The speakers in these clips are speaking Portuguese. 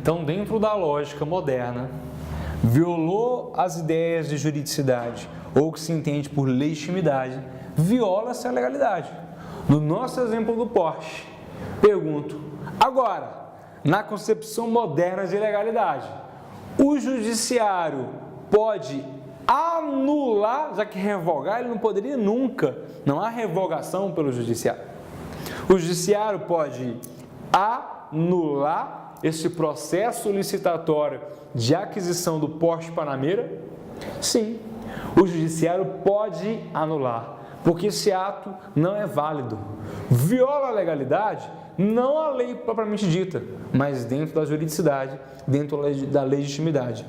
Então, dentro da lógica moderna, violou as ideias de juridicidade ou que se entende por legitimidade, viola-se a legalidade. No nosso exemplo do Porsche, pergunto, agora, na concepção moderna de legalidade, o judiciário pode anular, já que revogar ele não poderia nunca, não há revogação pelo judiciário. O judiciário pode anular esse processo licitatório de aquisição do Porsche Panamera? Sim, o judiciário pode anular, porque esse ato não é válido. Viola a legalidade, não a lei propriamente dita, mas dentro da juridicidade, dentro da legitimidade.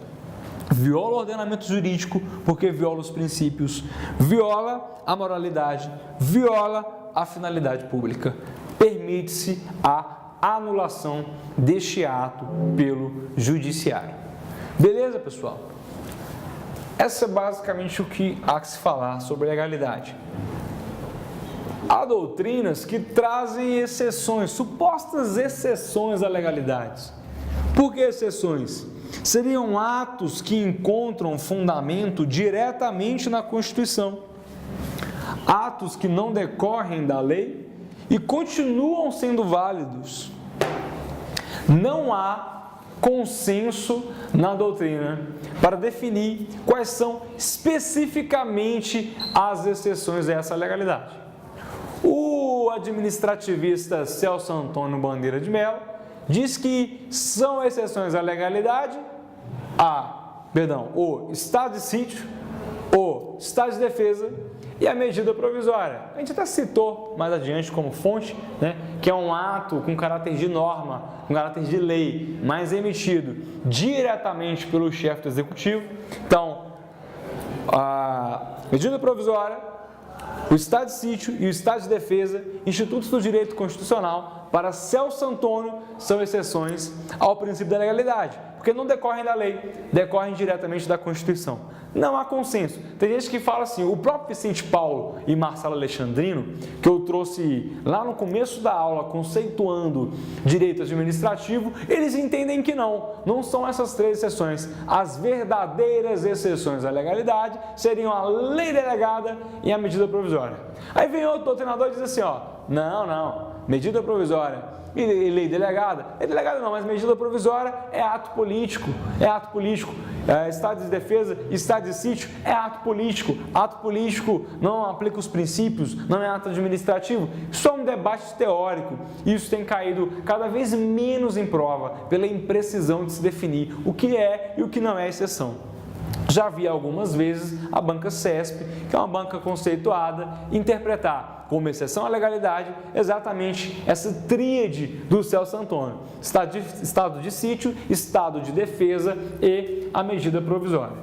Viola o ordenamento jurídico, porque viola os princípios, viola a moralidade, viola a finalidade pública. Permite-se a anulação deste ato pelo judiciário. Beleza, pessoal? Essa é basicamente o que há que se falar sobre legalidade. Há doutrinas que trazem exceções, supostas exceções à legalidade. Por que exceções? Seriam atos que encontram fundamento diretamente na Constituição. Atos que não decorrem da lei e continuam sendo válidos. Não há consenso na doutrina para definir quais são especificamente as exceções a essa legalidade. O administrativista Celso Antônio Bandeira de Mello diz que são exceções à legalidade o estado de sítio, o estado de defesa e a medida provisória. A gente até citou mais adiante como fonte, que é um ato com caráter de norma, com caráter de lei, mas emitido diretamente pelo chefe do executivo. Então, a medida provisória, o estado de sítio e o estado de defesa, institutos do direito constitucional, para Celso Antônio, são exceções ao princípio da legalidade, porque não decorrem da lei, decorrem diretamente da Constituição. Não há consenso. Tem gente que fala assim, o próprio Vicente Paulo e Marcelo Alexandrino, que eu trouxe lá no começo da aula, conceituando direito administrativo, eles entendem que não são essas três exceções. As verdadeiras exceções à legalidade seriam a lei delegada e a medida provisória. Aí vem outro doutrinador e diz assim, medida provisória e lei delegada, mas medida provisória é ato político, estado de defesa, estado de sítio é ato político não aplica os princípios, não é ato administrativo. Isso é um debate teórico, isso tem caído cada vez menos em prova pela imprecisão de se definir o que é e o que não é exceção. Já vi algumas vezes a banca CESP, que é uma banca conceituada, interpretar como exceção à legalidade exatamente essa tríade do Celso Antônio: estado de sítio, estado de defesa e a medida provisória.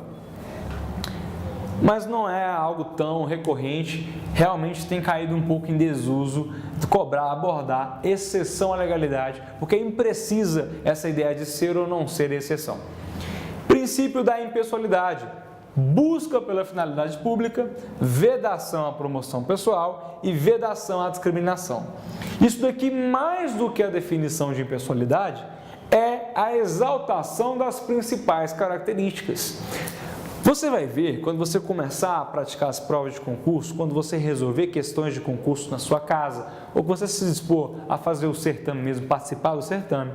Mas não é algo tão recorrente, realmente tem caído um pouco em desuso abordar exceção à legalidade, porque é imprecisa essa ideia de ser ou não ser exceção. Princípio da impessoalidade, busca pela finalidade pública, vedação à promoção pessoal e vedação à discriminação. Isso daqui, mais do que a definição de impessoalidade, é a exaltação das principais características. Você vai ver, quando você começar a praticar as provas de concurso, quando você resolver questões de concurso na sua casa, ou que você se dispor a fazer o certame mesmo, participar do certame,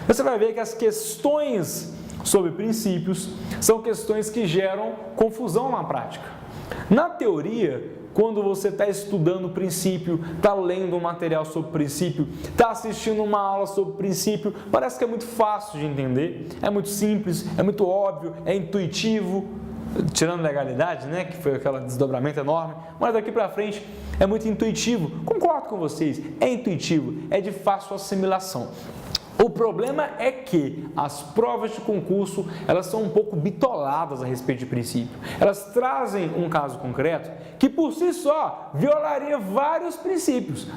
você vai ver que as questões sobre princípios são questões que geram confusão na prática. Na teoria, quando você está estudando o princípio, está lendo um material sobre princípio, está assistindo uma aula sobre princípio, parece que é muito fácil de entender, é muito simples, é muito óbvio, é intuitivo, tirando legalidade, que foi aquele desdobramento enorme, mas daqui para frente é muito intuitivo. Concordo com vocês, é intuitivo, é de fácil assimilação. O problema é que as provas de concurso, elas são um pouco bitoladas a respeito de princípio. Elas trazem um caso concreto que por si só violaria vários princípios,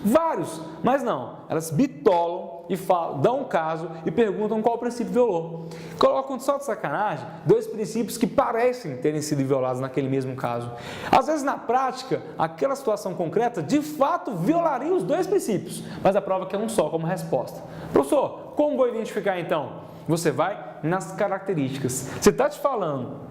mas não, elas bitolam e dão um caso e perguntam qual princípio violou. Colocam só de sacanagem dois princípios que parecem terem sido violados naquele mesmo caso. Às vezes, na prática, aquela situação concreta de fato violaria os dois princípios, mas a prova que é um só como resposta. Professor, como vou identificar então? você vai nas características. Você está te falando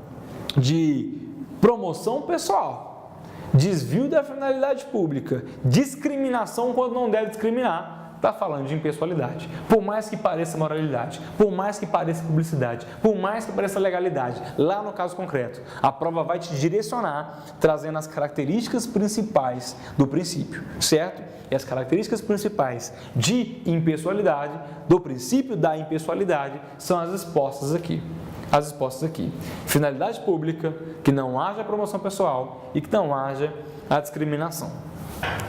de promoção pessoal, desvio da finalidade pública, discriminação quando não deve discriminar, está falando de impessoalidade. Por mais que pareça moralidade, por mais que pareça publicidade, por mais que pareça legalidade, lá no caso concreto, a prova vai te direcionar, trazendo as características principais do princípio, certo? E as características principais de impessoalidade, do princípio da impessoalidade, são as expostas aqui. As expostas aqui. Finalidade pública, que não haja promoção pessoal e que não haja a discriminação.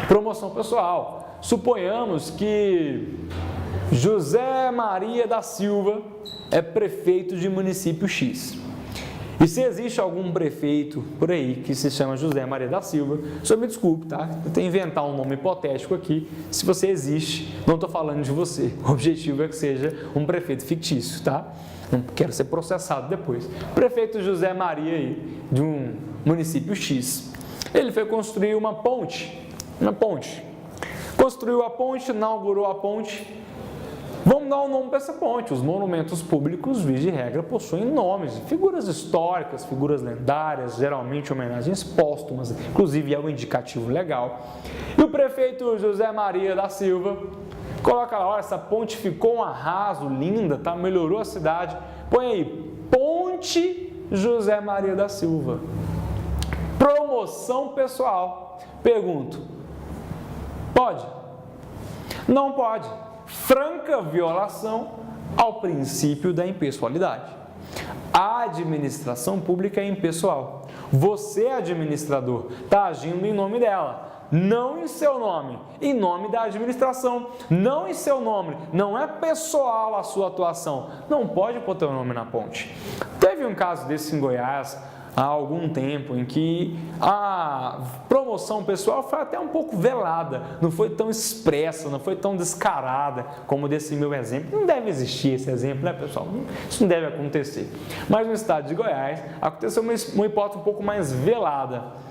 Promoção pessoal. Suponhamos que José Maria da Silva é prefeito de município X. E se existe algum prefeito por aí que se chama José Maria da Silva, só me desculpe, tá? Eu tenho que inventar um nome hipotético aqui. Se você existe, não estou falando de você. O objetivo é que seja um prefeito fictício, tá? Não quero ser processado depois. Prefeito José Maria aí, de um município X. Ele foi construir uma ponte. Construiu a ponte, inaugurou a ponte. Vamos dar um nome para essa ponte. Os monumentos públicos, via de regra, possuem nomes, figuras históricas, figuras lendárias, geralmente homenagens póstumas, inclusive é um indicativo legal. E o prefeito José Maria da Silva coloca lá, olha, essa ponte ficou um arraso, linda, tá? Melhorou a cidade. Põe aí, Ponte José Maria da Silva. Promoção pessoal. Pergunto, pode? Não pode. Franca violação ao princípio da impessoalidade. A administração pública é impessoal. Você, administrador, está agindo em nome dela, não em seu nome, em nome da administração, não em seu nome, não é pessoal a sua atuação. Não pode pôr teu nome na ponte. Teve um caso desse em Goiás, há algum tempo, em que a promoção pessoal foi até um pouco velada, não foi tão expressa, não foi tão descarada como desse meu exemplo. Não deve existir esse exemplo, né, pessoal? Isso não deve acontecer. Mas no estado de Goiás, aconteceu uma hipótese um pouco mais velada.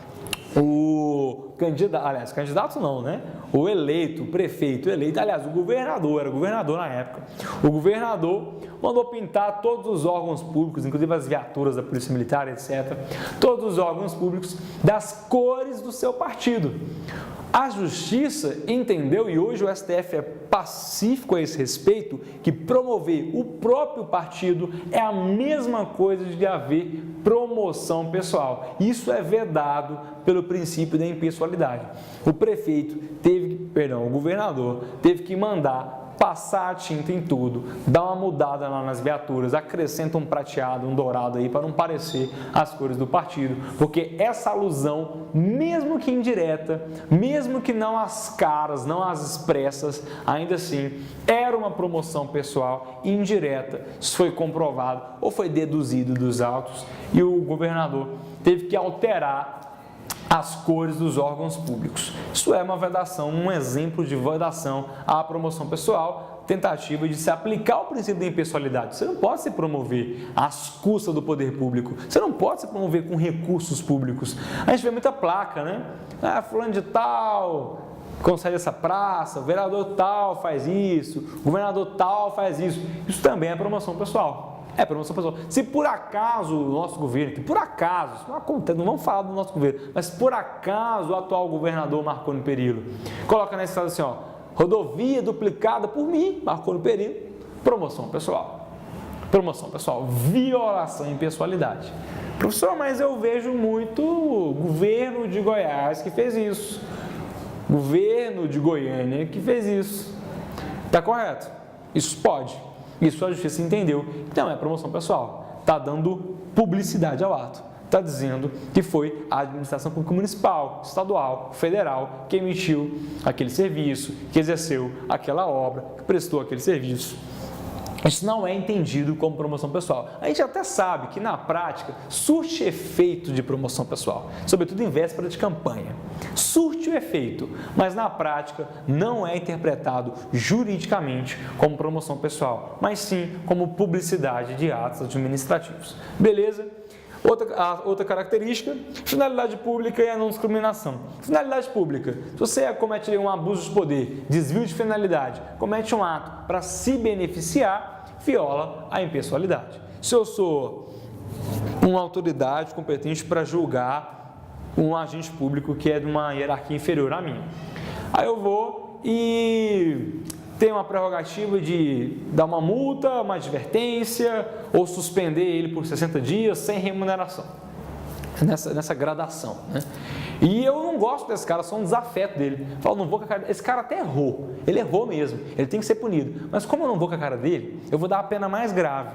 O candidato não, né? O eleito, o prefeito eleito, aliás, o governador, era governador na época. O governador mandou pintar todos os órgãos públicos, inclusive as viaturas da Polícia Militar, etc., todos os órgãos públicos das cores do seu partido. A Justiça entendeu, e hoje o STF é pacífico a esse respeito, que promover o próprio partido é a mesma coisa de haver promoção pessoal. Isso é vedado pelo princípio da impessoalidade. O governador teve que mandar passar a tinta em tudo, dar uma mudada lá nas viaturas, acrescenta um prateado, um dourado aí para não parecer as cores do partido, porque essa alusão, mesmo que indireta, mesmo que não as caras, não as expressas, ainda assim era uma promoção pessoal indireta. Isso foi comprovado ou foi deduzido dos autos e o governador teve que alterar as cores dos órgãos públicos. Isso é uma vedação, um exemplo de vedação à promoção pessoal, tentativa de se aplicar o princípio da impessoalidade. Você não pode se promover às custas do poder público, você não pode se promover com recursos públicos. A gente vê muita placa, né? Ah, fulano de tal concede essa praça, o vereador tal faz isso, o governador tal faz isso. Isso também é promoção pessoal. É promoção pessoal. Se por acaso o nosso governo, não vamos falar do nosso governo, mas por acaso o atual governador Marconi Perillo coloca nesse caso assim, ó, rodovia duplicada por mim, Marconi Perillo, promoção pessoal. Promoção pessoal, violação em pessoalidade. Professor, mas eu vejo muito governo de Goiás que fez isso, governo de Goiânia que fez isso. Está correto? Isso pode. Isso a Justiça entendeu. Então é promoção pessoal. Está dando publicidade ao ato. Está dizendo que foi a administração pública municipal, estadual, federal que emitiu aquele serviço, que exerceu aquela obra, que prestou aquele serviço. Isso não é entendido como promoção pessoal. A gente até sabe que na prática surte efeito de promoção pessoal, sobretudo em véspera de campanha. Surte o efeito, mas na prática não é interpretado juridicamente como promoção pessoal, mas sim como publicidade de atos administrativos. Beleza? Outra característica, finalidade pública e a não discriminação. Finalidade pública, se você comete um abuso de poder, desvio de finalidade, comete um ato para se beneficiar, viola a impessoalidade. Se eu sou uma autoridade competente para julgar um agente público que é de uma hierarquia inferior à minha, aí eu vou e tenho uma prerrogativa de dar uma multa, uma advertência ou suspender ele por 60 dias sem remuneração, nessa gradação, né? E eu não gosto desse cara, sou um desafeto dele. Falo, não vou com a cara. Esse cara até errou, ele errou mesmo, ele tem que ser punido. Mas como eu não vou com a cara dele, eu vou dar a pena mais grave.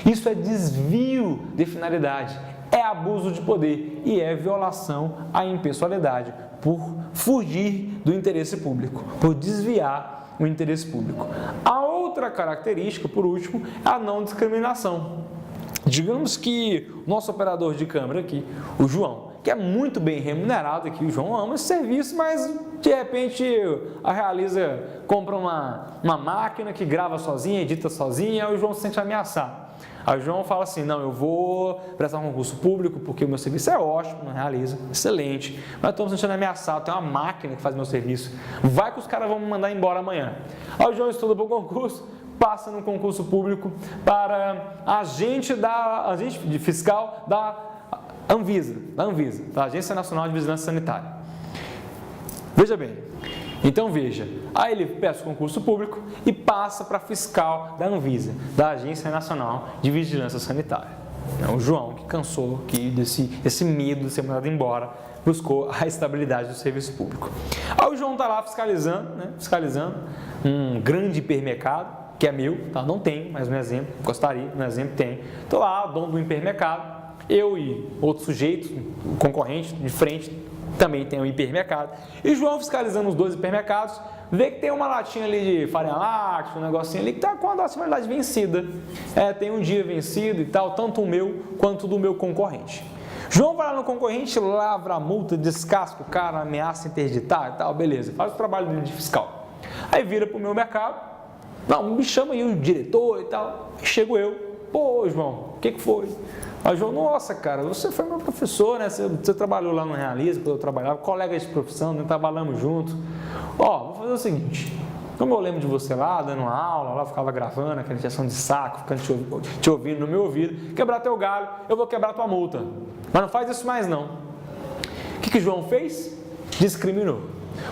Isso é desvio de finalidade, é abuso de poder e é violação à impessoalidade por fugir do interesse público, por desviar o interesse público. A outra característica, por último, é a não discriminação. Digamos que o nosso operador de câmera aqui, o João, que é muito bem remunerado aqui, o João ama esse serviço, mas de repente compra uma máquina que grava sozinha, edita sozinha, aí o João se sente ameaçado. Aí o João fala assim, não, eu vou prestar um concurso público porque o meu serviço é ótimo, não realiza, excelente, mas estou me sentindo ameaçado, tem uma máquina que faz meu serviço, vai que os caras vão me mandar embora amanhã. Aí o João estuda para o concurso, passa no concurso público para agente fiscal da Anvisa, da Agência Nacional de Vigilância Sanitária. Veja bem, então veja, aí ele presta o concurso público e passa para fiscal da Anvisa, da Agência Nacional de Vigilância Sanitária. O João, que cansou desse medo de ser mandado embora, buscou a estabilidade do serviço público. Aí o João está lá fiscalizando um grande hipermercado, que é meu, tá? Não tem, mas no exemplo, gostaria, no exemplo tem. Estou lá, dono do hipermercado, eu e outros sujeitos, o concorrente de frente, também tem um hipermercado. E João fiscalizando os dois hipermercados, vê que tem uma latinha ali de farinha láctea, um negocinho ali que está com a data de validade vencida. Tem um dia vencido e tal, tanto o meu quanto do meu concorrente. João vai lá no concorrente, lavra a multa, descasca o cara, ameaça interditar e tal, beleza, faz o trabalho dele de fiscal. Aí vira para o meu mercado, não, me chama aí o diretor e tal. Aí chego eu, pô, João, o que foi? Aí João, nossa, cara, você foi meu professor, né? Você trabalhou lá no Realiza, quando eu trabalhava, colega de profissão, né? Trabalhamos juntos. Vou fazer o seguinte, como eu lembro de você lá, dando aula, lá ficava gravando, aquela injeção de saco, ficando te ouvindo no meu ouvido, quebrar teu galho, eu vou quebrar tua multa. Mas não faz isso mais não. O que João fez? Discriminou.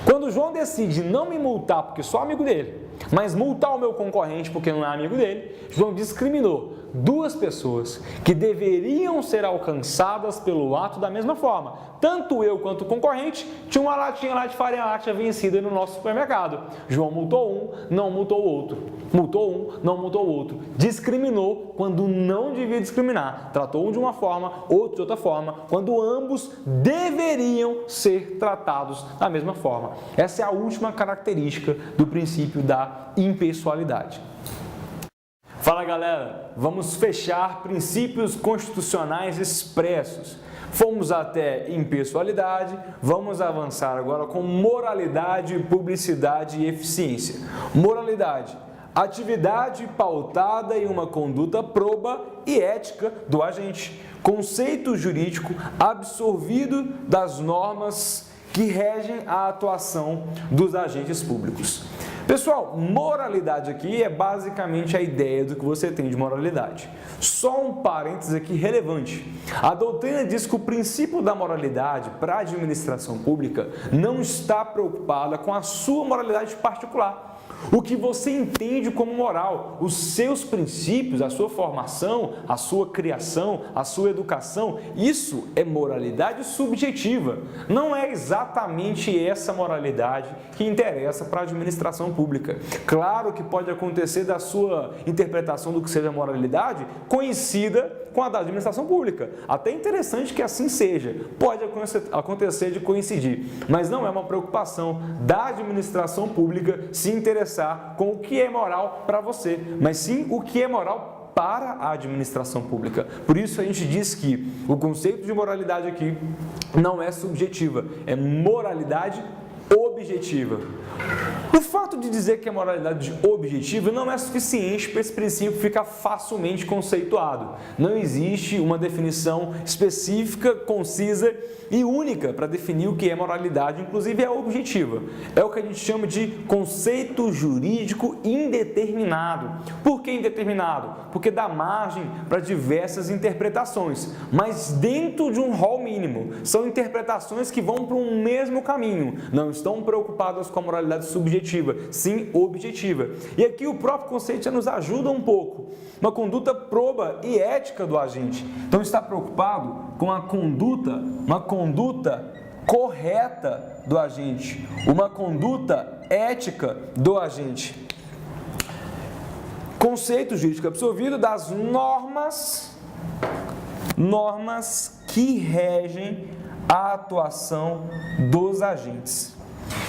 Quando o João decide não me multar porque sou amigo dele, mas multar o meu concorrente porque não é amigo dele, João discriminou duas pessoas que deveriam ser alcançadas pelo ato da mesma forma. Tanto eu quanto o concorrente tinha uma latinha lá de farinha láctea vencida no nosso supermercado. João multou um, não multou o outro. Multou um, não multou o outro. Discriminou quando não devia discriminar. Tratou um de uma forma, outro de outra forma, quando ambos deveriam ser tratados da mesma forma. Essa é a última característica do princípio da impessoalidade. Fala galera, vamos fechar princípios constitucionais expressos. Fomos até impessoalidade, vamos avançar agora com moralidade, publicidade e eficiência. Moralidade, atividade pautada em uma conduta proba e ética do agente. Conceito jurídico absorvido das normas que regem a atuação dos agentes públicos. Pessoal, moralidade aqui é basicamente a ideia do que você tem de moralidade. Só um parênteses aqui relevante. A doutrina diz que o princípio da moralidade para a administração pública não está preocupada com a sua moralidade particular. O que você entende como moral, os seus princípios, a sua formação, a sua criação, a sua educação, isso é moralidade subjetiva. Não é exatamente essa moralidade que interessa para a administração pública. Claro que pode acontecer da sua interpretação do que seja moralidade coincida com a da administração pública. Até interessante que assim seja. Pode acontecer de coincidir, mas não é uma preocupação da administração pública se interessar com o que é moral para você, mas sim o que é moral para a administração pública. Por isso a gente diz que o conceito de moralidade aqui não é subjetiva, é moralidade objetiva. O fato de dizer que a moralidade objetiva não é suficiente para esse princípio ficar facilmente conceituado. Não existe uma definição específica, concisa e única para definir o que é moralidade, inclusive é objetiva. É o que a gente chama de conceito jurídico indeterminado. Por que indeterminado? Porque dá margem para diversas interpretações, mas dentro de um rol mínimo. São interpretações que vão para um mesmo caminho, não estão preocupadas com a moralidade subjetiva, sim objetiva. E aqui o próprio conceito já nos ajuda um pouco. Uma conduta proba e ética do agente. Então está preocupado com a conduta, uma conduta correta do agente, uma conduta ética do agente. Conceito jurídico absorvido das normas que regem a atuação dos agentes.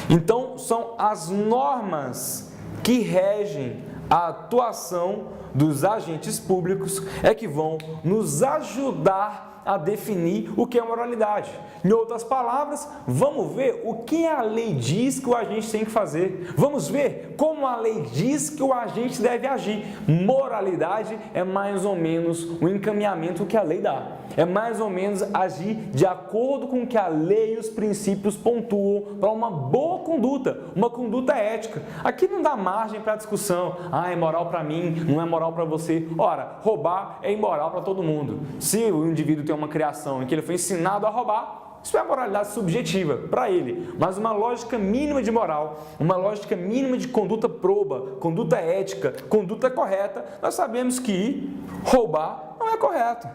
Então, são as normas que regem a atuação dos agentes públicos é que vão nos ajudar a definir o que é moralidade. Em outras palavras, vamos ver o que a lei diz que o agente tem que fazer. Vamos ver como a lei diz que o agente deve agir. Moralidade é mais ou menos o encaminhamento que a lei dá. É mais ou menos agir de acordo com o que a lei e os princípios pontuam para uma boa conduta, uma conduta ética. Aqui não dá margem para discussão. É moral para mim, não é moral para você. Ora, roubar é imoral para todo mundo. Se o indivíduo tem uma criação em que ele foi ensinado a roubar, isso é moralidade subjetiva para ele, mas uma lógica mínima de moral, uma lógica mínima de conduta proba, conduta ética, conduta correta, nós sabemos que roubar não é correto.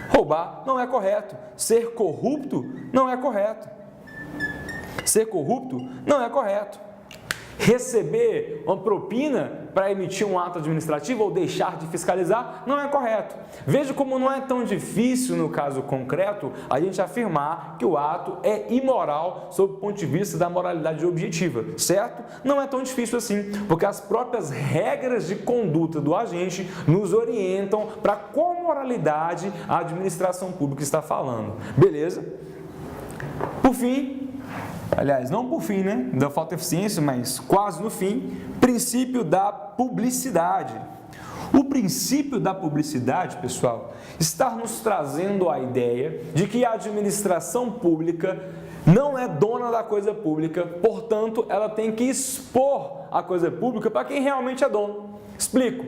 Roubar não é correto. Ser corrupto não é correto. Ser corrupto não é correto. Receber uma propina para emitir um ato administrativo ou deixar de fiscalizar não é correto. Veja como não é tão difícil, no caso concreto, a gente afirmar que o ato é imoral sob o ponto de vista da moralidade objetiva, certo? Não é tão difícil assim, porque as próprias regras de conduta do agente nos orientam para qual moralidade a administração pública está falando. Beleza? Por fim, aliás, não por fim, né? Ainda falta eficiência, mas quase no fim, princípio da publicidade. O princípio da publicidade, pessoal, está nos trazendo a ideia de que a administração pública não é dona da coisa pública, portanto, ela tem que expor a coisa pública para quem realmente é dono. Explico.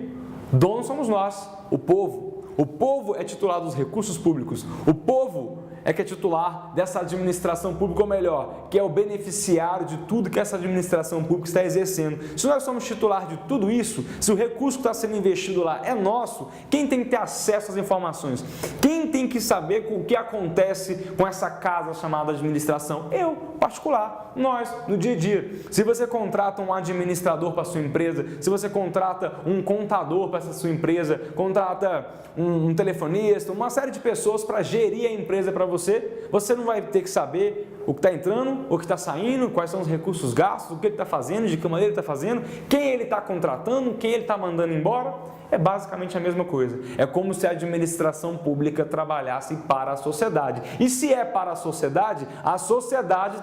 Dono somos nós, o povo. O povo é titular dos recursos públicos. O povo é que é titular dessa administração pública, ou melhor, que é o beneficiário de tudo que essa administração pública está exercendo. Se nós somos titular de tudo isso, se o recurso que está sendo investido lá é nosso, quem tem que ter acesso às informações? Quem tem que saber o que acontece com essa casa chamada administração? Eu, particular, nós, no dia a dia. Se você contrata um administrador para a sua empresa, se você contrata um contador para essa sua empresa, contrata um telefonista, uma série de pessoas para gerir a empresa para você não vai ter que saber o que está entrando, o que está saindo, quais são os recursos gastos, o que ele está fazendo, de que maneira ele está fazendo, quem ele está contratando, quem ele está mandando embora. É basicamente a mesma coisa. É como se a administração pública trabalhasse para a sociedade. E se é para a sociedade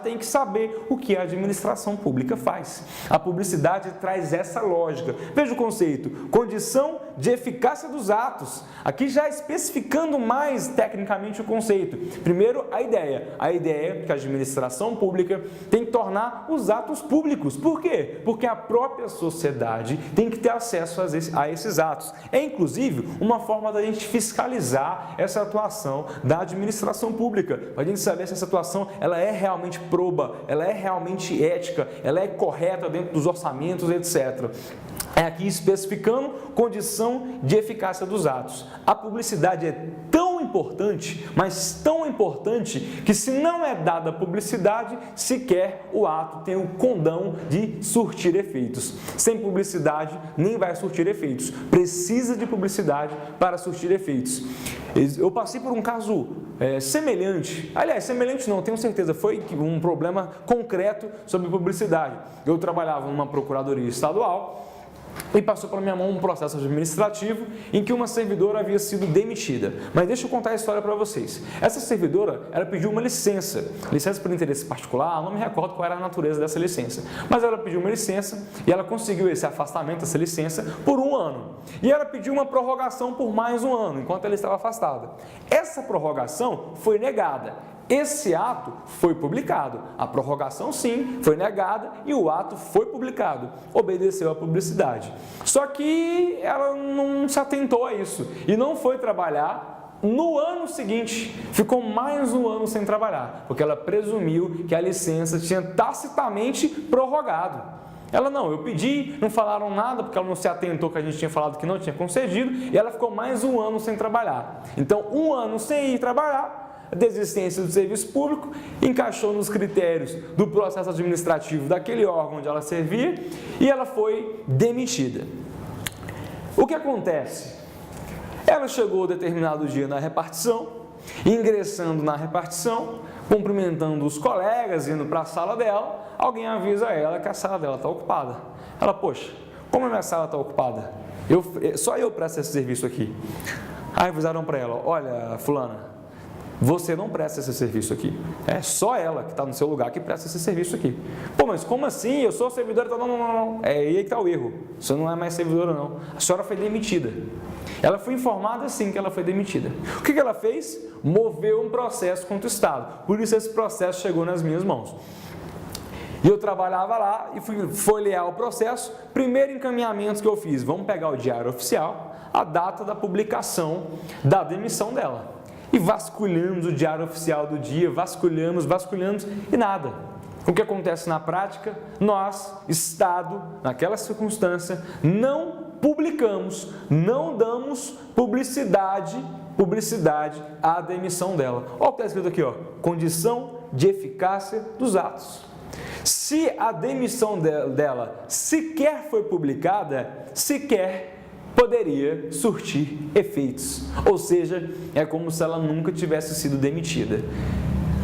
tem que saber o que a administração pública faz. A publicidade traz essa lógica. Veja o conceito: condição de eficácia dos atos. Aqui já especificando mais tecnicamente o conceito. Primeiro, a ideia. A ideia é que a administração pública tem que tornar os atos públicos. Por quê? Porque a própria sociedade tem que ter acesso a esses atos. É, inclusive, uma forma da gente fiscalizar essa atuação da administração pública, para a gente saber se essa atuação ela é realmente proba, ela é realmente ética, ela é correta dentro dos orçamentos, etc. É aqui especificando condição de eficácia dos atos. A publicidade é tão importante, mas tão importante, que se não é dada publicidade, sequer o ato tem o condão de surtir efeitos. Sem publicidade, nem vai surtir efeitos. Precisa de publicidade para surtir efeitos. Eu passei por um caso semelhante, aliás, semelhante não, tenho certeza, foi um problema concreto sobre publicidade. Eu trabalhava numa procuradoria estadual e passou para minha mão um processo administrativo em que uma servidora havia sido demitida. Mas deixa eu contar a história para vocês. Essa servidora, ela pediu uma licença por interesse particular, não me recordo qual era a natureza dessa licença, mas ela pediu uma licença e ela conseguiu esse afastamento, essa licença, por 1 ano. E ela pediu uma prorrogação por mais 1 ano, enquanto ela estava afastada. Essa prorrogação foi negada. Esse ato foi publicado, a prorrogação sim foi negada e o ato foi publicado, obedeceu à publicidade. Só que ela não se atentou a isso e não foi trabalhar no ano seguinte, ficou mais 1 ano sem trabalhar, porque ela presumiu que a licença tinha tacitamente prorrogado. Ela não, eu pedi, não falaram nada, porque ela não se atentou que a gente tinha falado que não tinha concedido, e ela ficou mais 1 ano sem trabalhar. Então, 1 ano sem ir trabalhar, a desistência do serviço público encaixou nos critérios do processo administrativo daquele órgão onde ela servia e ela foi demitida. O que acontece? Ela chegou determinado dia na repartição, ingressando na repartição, cumprimentando os colegas, indo para a sala dela, alguém avisa ela que a sala dela está ocupada. Ela, poxa, como a minha sala está ocupada? Só eu presto esse serviço aqui. Aí avisaram para ela, olha, fulana, você não presta esse serviço aqui. É só ela que está no seu lugar que presta esse serviço aqui. Pô, mas como assim? Eu sou servidora. Não. É aí que está o erro. Você não é mais servidora, não. A senhora foi demitida. Ela foi informada sim que ela foi demitida. O que ela fez? Moveu um processo contra o Estado. Por isso esse processo chegou nas minhas mãos. E eu trabalhava lá e fui folhear o processo. Primeiro encaminhamento que eu fiz, vamos pegar o Diário Oficial, a data da publicação da demissão dela. E vasculhamos o Diário Oficial do dia, vasculhamos e nada. O que acontece na prática? Nós, Estado, naquela circunstância, não publicamos, não damos publicidade à demissão dela. Olha o que está escrito aqui, ó, condição de eficácia dos atos. Se a demissão dela sequer foi publicada, sequer poderia surtir efeitos, ou seja, é como se ela nunca tivesse sido demitida.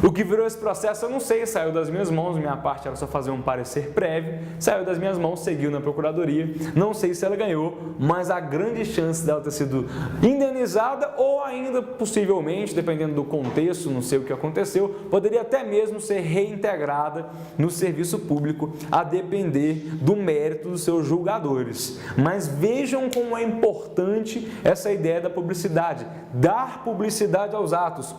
O que virou esse processo, eu não sei, saiu das minhas mãos, minha parte era só fazer um parecer prévio, saiu das minhas mãos, seguiu na procuradoria, não sei se ela ganhou, mas há grande chance dela ter sido indenizada ou ainda, possivelmente, dependendo do contexto, não sei o que aconteceu, poderia até mesmo ser reintegrada no serviço público, a depender do mérito dos seus julgadores. Mas vejam como é importante essa ideia da publicidade, dar publicidade aos atos.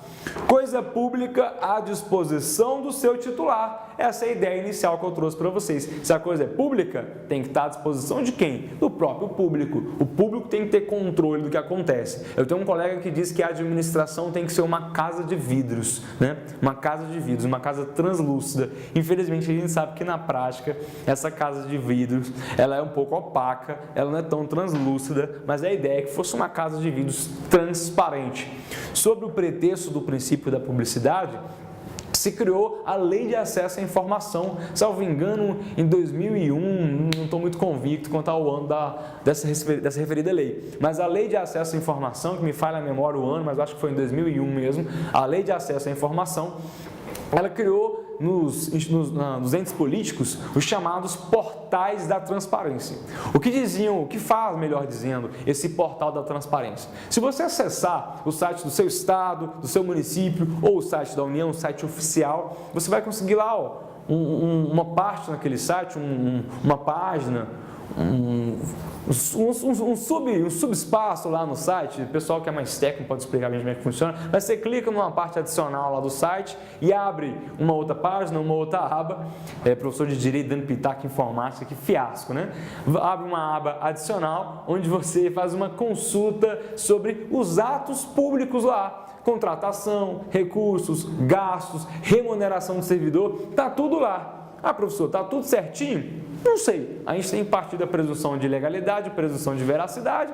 Coisa pública à disposição do seu titular. Essa é a ideia inicial que eu trouxe para vocês. Se a coisa é pública, tem que estar à disposição de quem? Do próprio público. O público tem que ter controle do que acontece. Eu tenho um colega que diz que a administração tem que ser uma casa de vidros, né? Uma casa de vidros, uma casa translúcida. Infelizmente, a gente sabe que na prática, essa casa de vidros, ela é um pouco opaca, ela não é tão translúcida, mas a ideia é que fosse uma casa de vidros transparente. Sobre o pretexto do princípio da publicidade, se criou a Lei de Acesso à Informação, salvo engano, em 2001, não estou muito convicto quanto ao ano dessa referida lei, mas a Lei de Acesso à Informação, que me falha a memória o ano, mas acho que foi em 2001 mesmo, a Lei de Acesso à Informação, ela criou nos entes políticos os chamados portais da transparência. O que faz, melhor dizendo, esse portal da transparência? Se você acessar o site do seu estado, do seu município ou o site da União, o site oficial, você vai conseguir lá uma parte naquele site, uma página, um subespaço lá no site. O pessoal que é mais técnico pode explicar bem como é que funciona, mas você clica numa parte adicional lá do site e abre uma outra página, uma outra aba. Professor de Direito dando pitaco informática, que fiasco, né? Abre uma aba adicional onde você faz uma consulta sobre os atos públicos lá. Contratação, recursos, gastos, remuneração do servidor, tá tudo lá. Ah, professor, tá tudo certinho? Não sei. A gente tem que partir da presunção de legalidade, presunção de veracidade,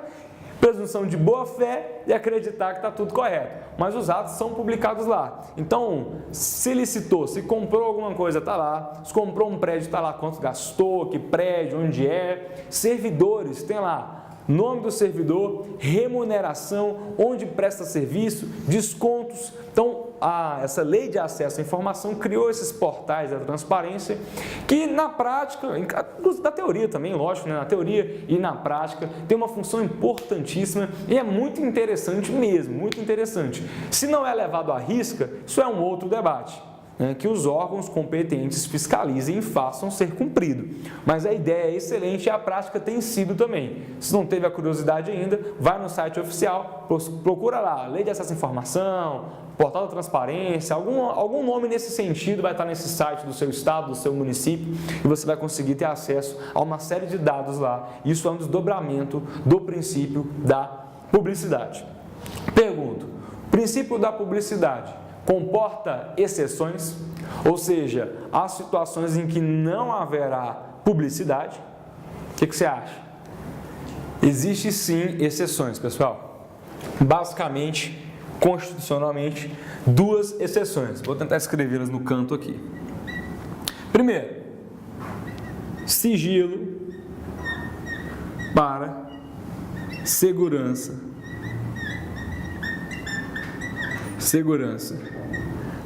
presunção de boa-fé e acreditar que está tudo correto. Mas os atos são publicados lá. Então, se licitou, se comprou alguma coisa, está lá. Se comprou um prédio, está lá quanto gastou, que prédio, onde é. Servidores, tem lá nome do servidor, remuneração, onde presta serviço, descontos. Então, essa lei de acesso à informação criou esses portais da transparência que na prática, na teoria também, lógico, né? Na teoria e na prática, tem uma função importantíssima e é muito interessante mesmo, muito interessante. Se não é levado à risca, isso é um outro debate, né? Que os órgãos competentes fiscalizem e façam ser cumprido. Mas a ideia é excelente e a prática tem sido também. Se não teve a curiosidade ainda, vai no site oficial, procura lá, Lei de Acesso à Informação, Portal da Transparência, algum nome nesse sentido vai estar nesse site do seu estado, do seu município, e você vai conseguir ter acesso a uma série de dados lá. Isso é um desdobramento do princípio da publicidade. Pergunto, o princípio da publicidade comporta exceções? Ou seja, há situações em que não haverá publicidade? O que você acha? Existem sim exceções, pessoal. Basicamente, constitucionalmente, duas exceções. Vou tentar escrevê-las no canto aqui. Primeiro, sigilo para segurança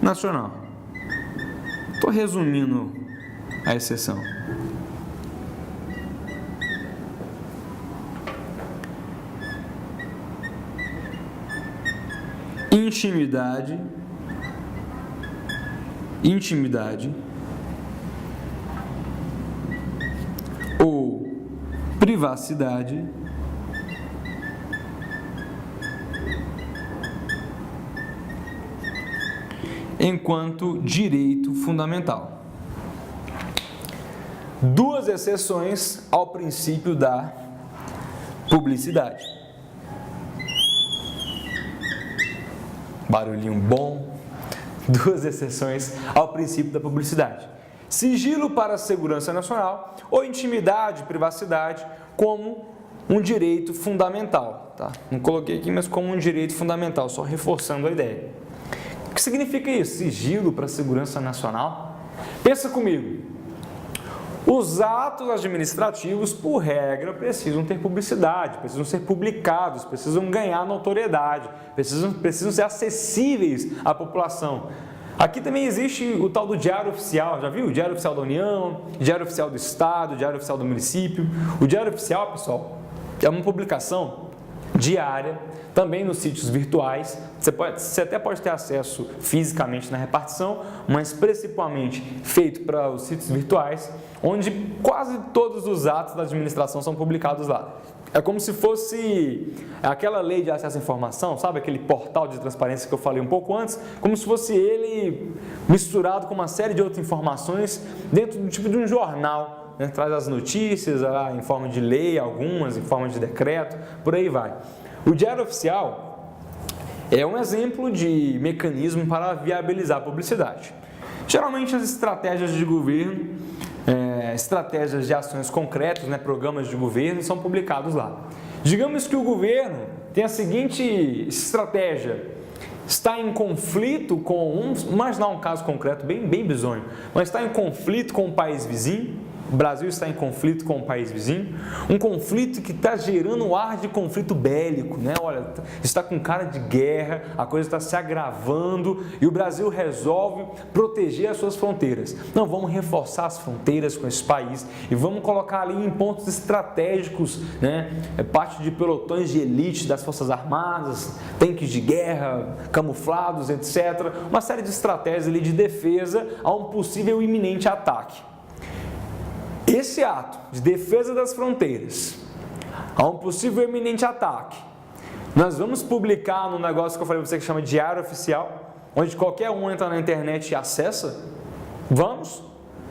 nacional. Estou resumindo a exceção. Intimidade ou privacidade enquanto direito fundamental. Duas exceções ao princípio da publicidade. Barulhinho bom. Duas exceções ao princípio da publicidade. Sigilo para a segurança nacional ou intimidade, privacidade como um direito fundamental. Tá? Não coloquei aqui, mas como um direito fundamental, só reforçando a ideia. O que significa isso? Sigilo para a segurança nacional? Pensa comigo. Os atos administrativos, por regra, precisam ter publicidade, precisam ser publicados, precisam ganhar notoriedade, precisam ser acessíveis à população. Aqui também existe o tal do Diário Oficial, já viu? O Diário Oficial da União, Diário Oficial do Estado, Diário Oficial do Município. O Diário Oficial, pessoal, é uma publicação diária, também nos sítios virtuais. Você até pode ter acesso fisicamente na repartição, mas principalmente feito para os sítios virtuais, onde quase todos os atos da administração são publicados lá. É como se fosse aquela lei de acesso à informação, sabe? Aquele portal de transparência que eu falei um pouco antes, como se fosse ele misturado com uma série de outras informações dentro do tipo de um jornal, né? Traz as notícias em forma de lei, algumas em forma de decreto, por aí vai. O Diário Oficial é um exemplo de mecanismo para viabilizar a publicidade. Geralmente as estratégias de governo, estratégias de ações concretas, né, programas de governo são publicados lá. Digamos que o governo tem a seguinte estratégia, está em conflito com, imaginar um caso concreto bem bizonho, mas está em conflito com um país vizinho. O Brasil está em conflito com um país vizinho, um conflito que está gerando um ar de conflito bélico, né? Olha, está com cara de guerra, a coisa está se agravando e o Brasil resolve proteger as suas fronteiras. Não, vamos reforçar as fronteiras com esse país e vamos colocar ali em pontos estratégicos, né? Parte de pelotões de elite das Forças Armadas, tanques de guerra, camuflados, etc. Uma série de estratégias ali de defesa a um possível iminente ataque. Esse ato de defesa das fronteiras a um possível iminente ataque, nós vamos publicar no negócio que eu falei para você que chama Diário Oficial, onde qualquer um entra na internet e acessa? Vamos?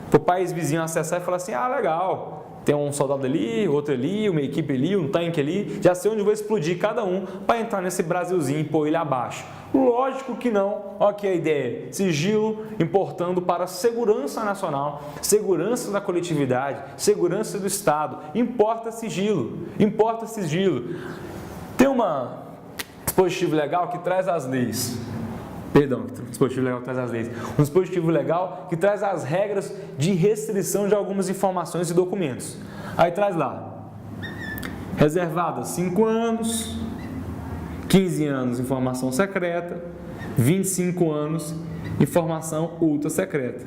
Para o país vizinho acessar e falar assim, legal, tem um soldado ali, outro ali, uma equipe ali, um tanque ali, já sei onde vou explodir cada um para entrar nesse Brasilzinho e pôr ele abaixo. Lógico que não. Olha aqui a ideia, sigilo importando para a segurança nacional, segurança da coletividade, segurança do Estado, importa sigilo. Tem um dispositivo legal que traz as leis. Um dispositivo legal que traz as leis. Um dispositivo legal que traz as regras de restrição de algumas informações e documentos. Aí traz lá, reservado 5 anos, 15 anos informação secreta, 25 anos, informação ultra secreta.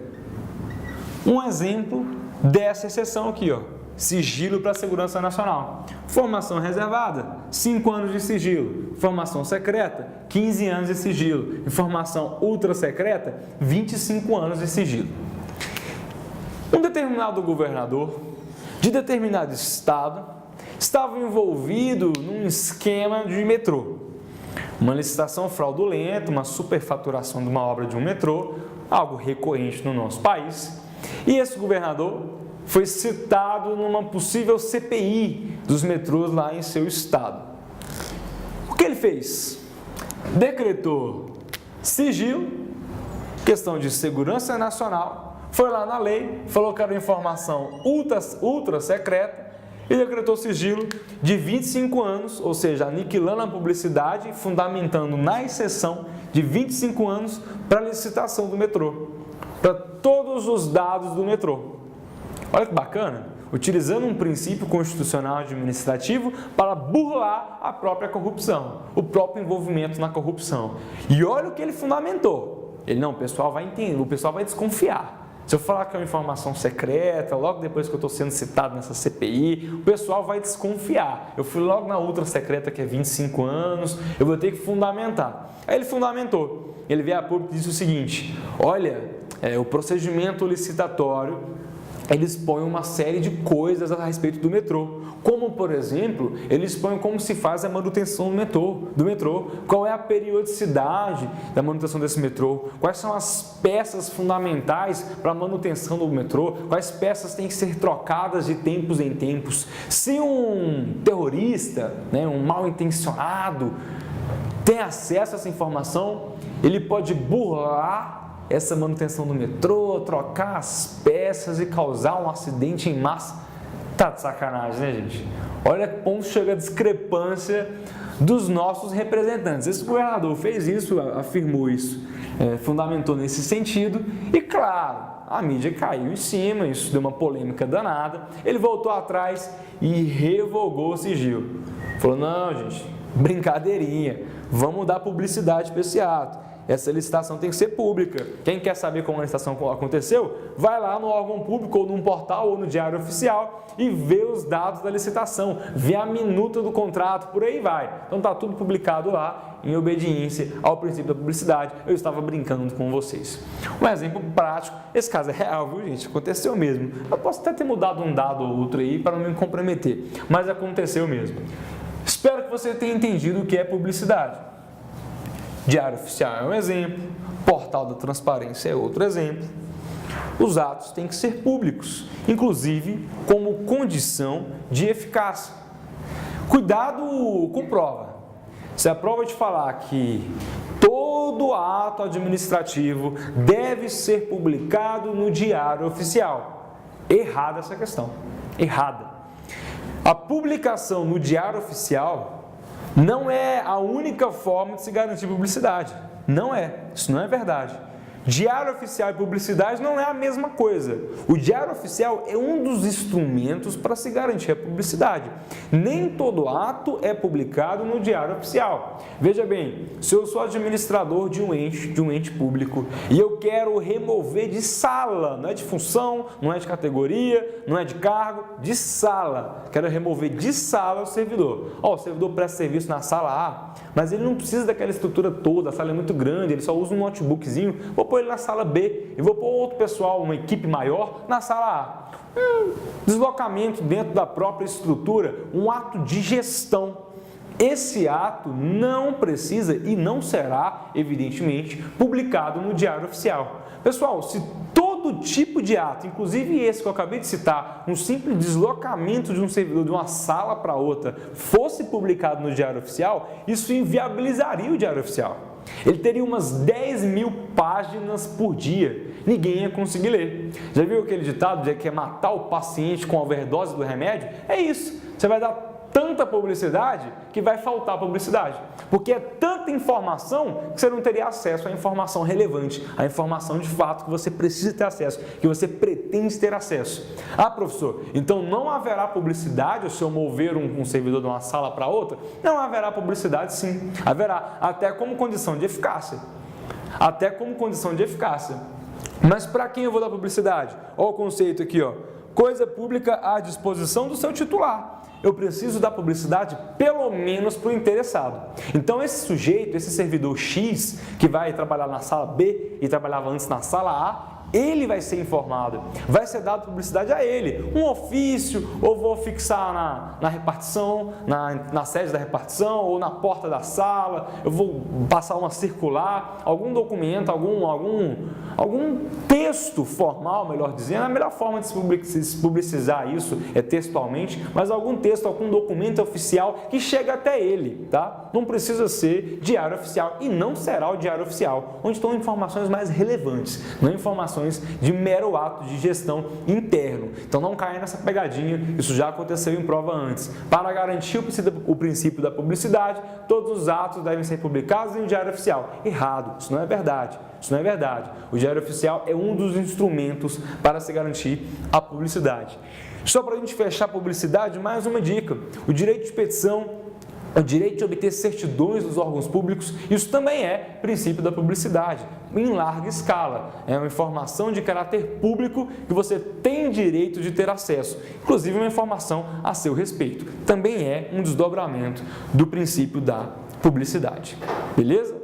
Um exemplo dessa exceção aqui, ó, sigilo para a segurança nacional. Informação reservada, 5 anos de sigilo. Informação secreta, 15 anos de sigilo. Informação ultra secreta, 25 anos de sigilo. Um determinado governador de determinado estado estava envolvido num esquema de metrô. Uma licitação fraudulenta, uma superfaturação de uma obra de um metrô, algo recorrente no nosso país. E esse governador foi citado numa possível CPI dos metrôs lá em seu estado. O que ele fez? Decretou sigilo, questão de segurança nacional, foi lá na lei, falou que era informação ultra secreta e decretou sigilo de 25 anos, ou seja, aniquilando a publicidade, fundamentando na exceção de 25 anos para a licitação do metrô, para todos os dados do metrô. Olha que bacana, utilizando um princípio constitucional administrativo para burlar a própria corrupção, o próprio envolvimento na corrupção. E olha o que ele fundamentou. Ele, não, o pessoal vai entender, o pessoal vai desconfiar. Se eu falar que é uma informação secreta, logo depois que eu estou sendo citado nessa CPI, o pessoal vai desconfiar. Eu fui logo na ultra secreta, que é 25 anos, eu vou ter que fundamentar. Aí ele fundamentou. Ele veio a público e disse o seguinte: olha, o procedimento licitatório, ele expõe uma série de coisas a respeito do metrô. Como, por exemplo, ele expõe como se faz a manutenção do metrô, qual é a periodicidade da manutenção desse metrô, quais são as peças fundamentais para a manutenção do metrô, quais peças têm que ser trocadas de tempos em tempos. Se um terrorista, um mal intencionado, tem acesso a essa informação, ele pode burlar essa manutenção do metrô, trocar as peças e causar um acidente em massa. Tá de sacanagem, né, gente? Olha que ponto chega a discrepância dos nossos representantes. Esse governador fez isso, afirmou isso, fundamentou nesse sentido e, claro, a mídia caiu em cima, isso deu uma polêmica danada. Ele voltou atrás e revogou o sigilo. Falou, não, gente, brincadeirinha, vamos dar publicidade para esse ato. Essa licitação tem que ser pública. Quem quer saber como a licitação aconteceu, vai lá no órgão público, ou num portal, ou no diário oficial e vê os dados da licitação, vê a minuta do contrato, por aí vai. Então está tudo publicado lá, em obediência ao princípio da publicidade. Eu estava brincando com vocês. Um exemplo prático, esse caso é real, viu, gente? Aconteceu mesmo. Eu posso até ter mudado um dado ou outro aí para não me comprometer, mas aconteceu mesmo. Espero que você tenha entendido o que é publicidade. Diário Oficial é um exemplo, Portal da Transparência é outro exemplo. Os atos têm que ser públicos, inclusive como condição de eficácia. Cuidado com prova. Se a prova te falar que todo ato administrativo deve ser publicado no Diário Oficial, errada essa questão, errada. A publicação no Diário Oficial não é a única forma de se garantir publicidade. Não é. Isso não é verdade. Diário Oficial e publicidade não é a mesma coisa. O Diário Oficial é um dos instrumentos para se garantir a publicidade. Nem todo ato é publicado no Diário Oficial. Veja bem, se eu sou administrador de um ente público e eu quero remover de sala, não é de função, não é de categoria, não é de cargo, de sala. Quero remover de sala o servidor. O servidor presta serviço na sala A, mas ele não precisa daquela estrutura toda, a sala é muito grande, ele só usa um notebookzinho. Vou pôr ele na sala B e vou pôr outro pessoal, uma equipe maior, na sala A. Deslocamento dentro da própria estrutura, um ato de gestão. Esse ato não precisa e não será, evidentemente, publicado no Diário Oficial. Pessoal, se todo tipo de ato, inclusive esse que eu acabei de citar, um simples deslocamento de um servidor de uma sala para outra, fosse publicado no Diário Oficial, isso inviabilizaria o Diário Oficial. Ele teria umas 10.000 páginas por dia. Ninguém ia conseguir ler. Já viu aquele ditado de que é matar o paciente com a overdose do remédio? É isso. Você vai dar tanta publicidade que vai faltar publicidade. Porque é tanta informação que você não teria acesso à informação relevante, à informação de fato que você precisa ter acesso, que você pretende ter acesso. Ah, professor, então não haverá publicidade se eu mover um servidor de uma sala para outra? Não haverá publicidade, sim. Haverá, até como condição de eficácia. até como condição de eficácia. Mas para quem eu vou dar publicidade? Olha o conceito aqui, ó. Coisa pública à disposição do seu titular. Eu preciso dar publicidade pelo menos para o interessado. Então esse sujeito, esse servidor X, que vai trabalhar na sala B e trabalhava antes na sala A, ele vai ser informado, vai ser dado publicidade a ele, um ofício, ou vou fixar na repartição, na sede da repartição, ou na porta da sala, eu vou passar uma circular, algum documento, algum texto formal, melhor dizendo, a melhor forma de se publicizar isso é textualmente, mas algum texto, algum documento oficial que chega até ele, tá? Não precisa ser diário oficial e não será o diário oficial, onde estão informações mais relevantes, não informações de mero ato de gestão interno. Então não caia nessa pegadinha, isso já aconteceu em prova antes. Para garantir o princípio da publicidade, todos os atos devem ser publicados em diário oficial. Errado, isso não é verdade. Isso não é verdade. O diário oficial é um dos instrumentos para se garantir a publicidade. Só para a gente fechar a publicidade, mais uma dica. O direito de petição, o direito de obter certidões dos órgãos públicos, isso também é princípio da publicidade, em larga escala. É uma informação de caráter público que você tem direito de ter acesso, inclusive uma informação a seu respeito. Também é um desdobramento do princípio da publicidade. Beleza?